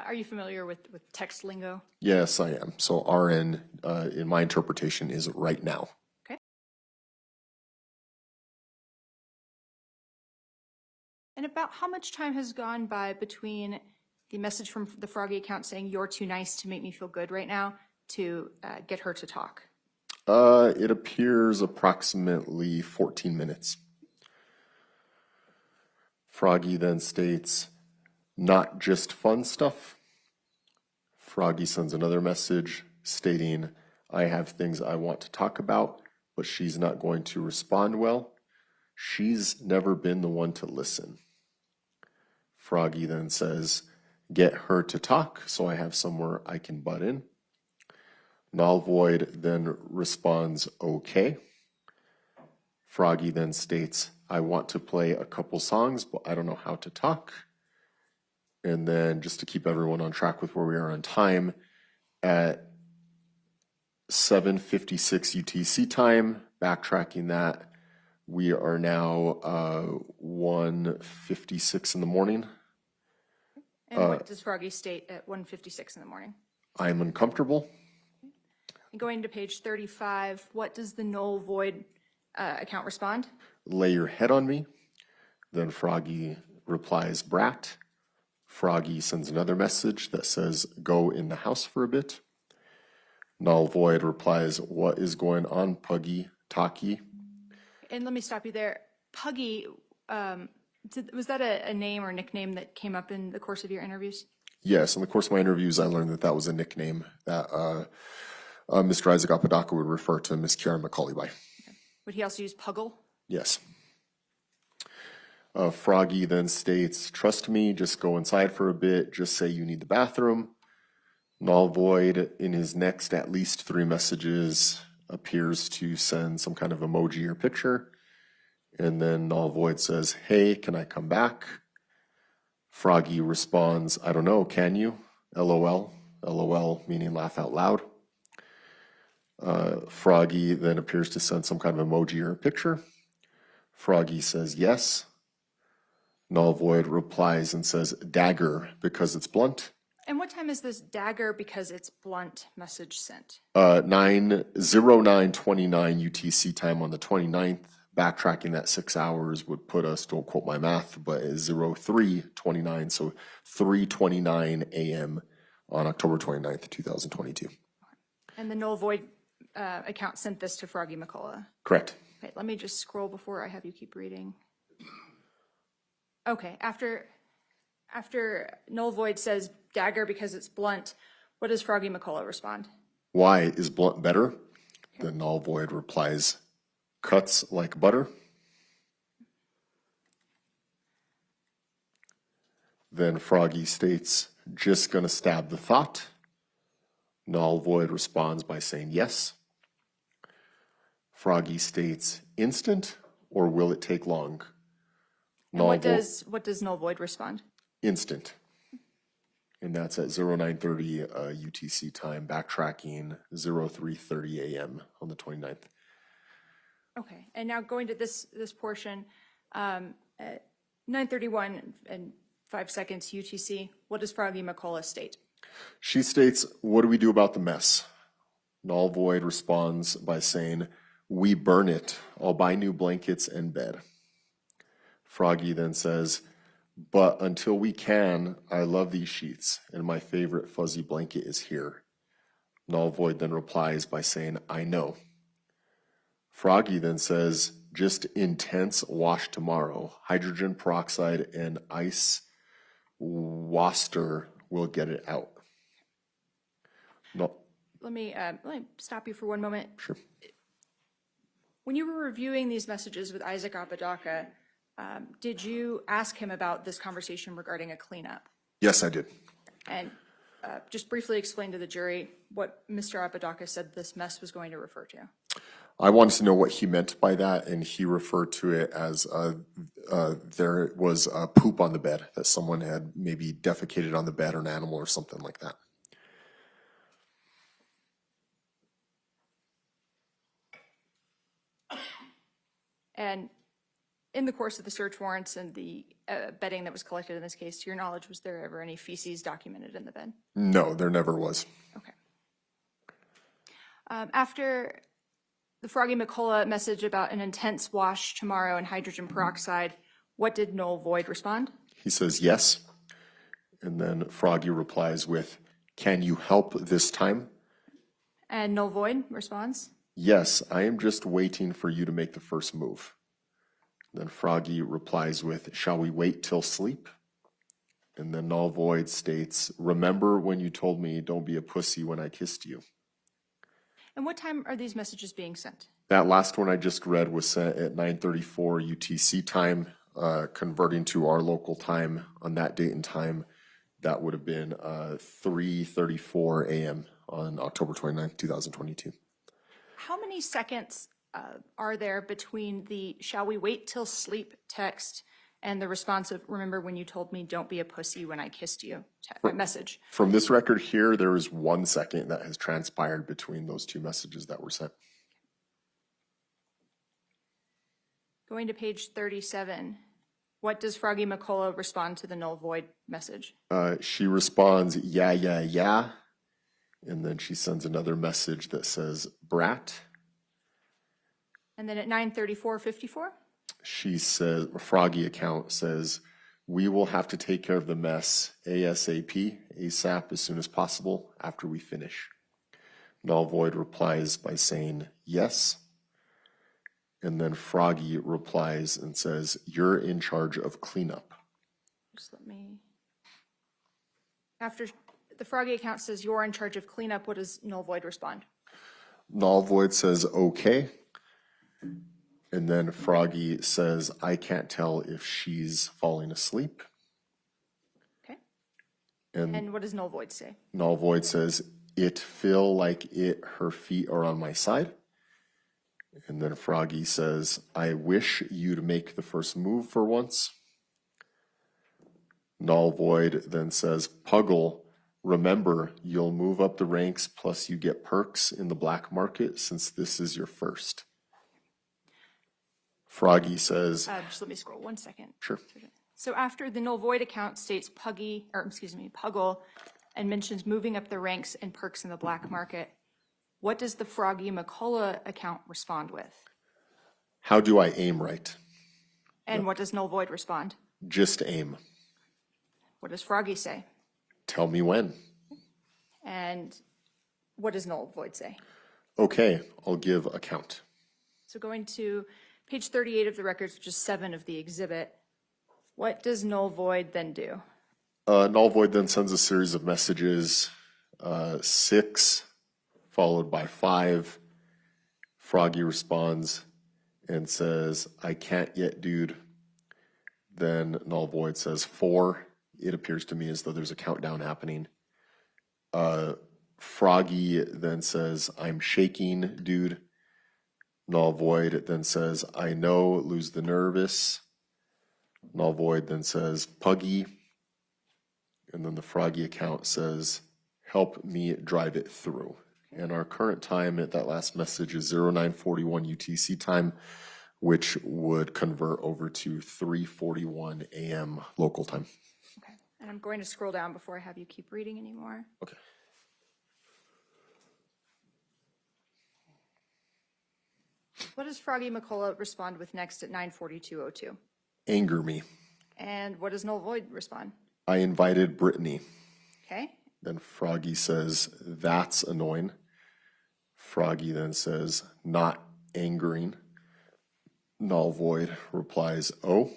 Are you familiar with text lingo? Yes, I am. So RN, in my interpretation, is right now. Okay. And about how much time has gone by between the message from the Froggy account saying, "You're too nice to make me feel good right now," to get her to talk? It appears approximately 14 minutes. Froggy then states, "Not just fun stuff." Froggy sends another message stating, "I have things I want to talk about, but she's not going to respond well. She's never been the one to listen." Froggy then says, "Get her to talk so I have somewhere I can butt in." Null Void then responds, "Okay." Froggy then states, "I want to play a couple songs, but I don't know how to talk." And then just to keep everyone on track with where we are on time, at 7:56 UTC time, backtracking that, we are now 1:56 in the morning. And what does Froggy state at 1:56 in the morning? I'm uncomfortable. And going to page 35, what does the Null Void account respond? Lay your head on me. Then Froggy replies, "Brat." Froggy sends another message that says, "Go in the house for a bit." Null Void replies, "What is going on, Puggy, Taki?" And let me stop you there. Puggy, was that a name or nickname that came up in the course of your interviews? Yes, in the course of my interviews, I learned that that was a nickname that Mr. Isaac Apodaca would refer to Miss Kiara McCulley by. Okay. Would he also use Puggle? Yes. Froggy then states, "Trust me, just go inside for a bit, just say you need the bathroom." Null Void, in his next at least 3 messages, appears to send some kind of emoji or picture. And then Null Void says, "Hey, can I come back?" Froggy responds, "I don't know, can you? LOL." LOL meaning laugh out loud. Froggy then appears to send some kind of emoji or a picture. Froggy says yes. Null Void replies and says, "Dagger, because it's blunt." And what time is this "dagger because it's blunt" message sent? 9:09:29 UTC time on the 29th. Backtracking that 6 hours would put us, don't quote my math, but it's 03:29, so 3:29 a.m. on October 29th, 2022. And the Null Void account sent this to Froggy McCulley? Correct. Okay, let me just scroll before I have you keep reading. Okay, after Null Void says "dagger because it's blunt," what does Froggy McCulley respond? "Why is blunt better?" Okay. Then Null Void replies, "Cuts like butter." Then Froggy states, "Just gonna stab the thought." Null Void responds by saying yes. Froggy states, "Instant or will it take long?" And what does Null Void respond? "Instant." And that's at 09:30 UTC time, backtracking 03:30 a.m. on the 29th. Okay, and now going to this portion, at 9:31 and 5 seconds UTC, what does Froggy McCulley state? She states, "What do we do about the mess?" Null Void responds by saying, "We burn it. I'll buy new blankets and bed." Froggy then says, "But until we can, I love these sheets, and my favorite fuzzy blanket is here." Null Void then replies by saying, "I know." Froggy then says, "Just intense wash tomorrow. Hydrogen peroxide and ice waster will get it out." No. Let me stop you for one moment. Sure. When you were reviewing these messages with Isaac Apodaca, did you ask him about this conversation regarding a cleanup? Yes, I did. And just briefly explain to the jury what Mr. Apodaca said this mess was going to refer to. I wanted to know what he meant by that, and he referred to it as there was poop on the bed, that someone had maybe defecated on the bed or an animal or something like that. And in the course of the search warrants and the bedding that was collected in this case, to your knowledge, was there ever any feces documented in the bed? No, there never was. Okay. After the Froggy McCulley message about an intense wash tomorrow and hydrogen peroxide, what did Null Void respond? He says yes. And then Froggy replies with, "Can you help this time?" And Null Void responds? "Yes, I am just waiting for you to make the first move." Then Froggy replies with, "Shall we wait till sleep?" And then Null Void states, "Remember when you told me don't be a pussy when I kissed you?" And what time are these messages being sent? That last one I just read was sent at 9:34 UTC time, converting to our local time on that date and time. That would have been 3:34 a.m. on October 29th, 2022. How many seconds are there between the "shall we wait till sleep" text and the response of "remember when you told me don't be a pussy when I kissed you" message? From this record here, there is 1 second that has transpired between those two messages that were sent. Going to page 37, what does Froggy McCulley respond to the Null Void message? She responds, "Yeah, yeah, yeah." And then she sends another message that says, "Brat." And then at 9:34:54? She says, Froggy account says, "We will have to take care of the mess ASAP, as soon as possible after we finish." Null Void replies by saying, "Yes." And then Froggy replies and says, "You're in charge of cleanup." Just let me. After the Froggy account says you're in charge of cleanup, what does Null Void respond? Null Void says, "Okay." And then Froggy says, "I can't tell if she's falling asleep." Okay. And And what does Null Void say? Null Void says, "It feel like her feet are on my side." And then Froggy says, "I wish you'd make the first move for once." Null Void then says, "Puggle, remember, you'll move up the ranks plus you get perks in the black market since this is your first." Froggy says, Just let me scroll 1 second. Sure. So after the Null Void account states Puggle, and mentions moving up the ranks and perks in the black market, what does the Froggy McCulley account respond with? "How do I aim right?" And what does Null Void respond? "Just aim." What does Froggy say? "Tell me when." And what does Null Void say? "Okay, I'll give a count." So going to page 38 of the records, which is 7 of the exhibit, what does Null Void then do? Null Void then sends a series of messages, 6 followed by 5. Froggy responds and says, "I can't yet, dude." Then Null Void says 4. It appears to me as though there's a countdown happening. Froggy then says, "I'm shaking, dude." Null Void then says, "I know, lose the nervous." Null Void then says, "Puggy." And then the Froggy account says, "Help me drive it through." And our current time at that last message is 0941 UTC time, which would convert over to 3:41 a.m. local time. Okay. And I'm going to scroll down before I have you keep reading anymore. Okay. What does Froggy McCulley respond with next at 9:42:02? "Anger me." And what does Null Void respond? "I invited Brittany." Okay. Then Froggy says, "That's annoying." Froggy then says, "Not angering." Null Void replies, "Oh."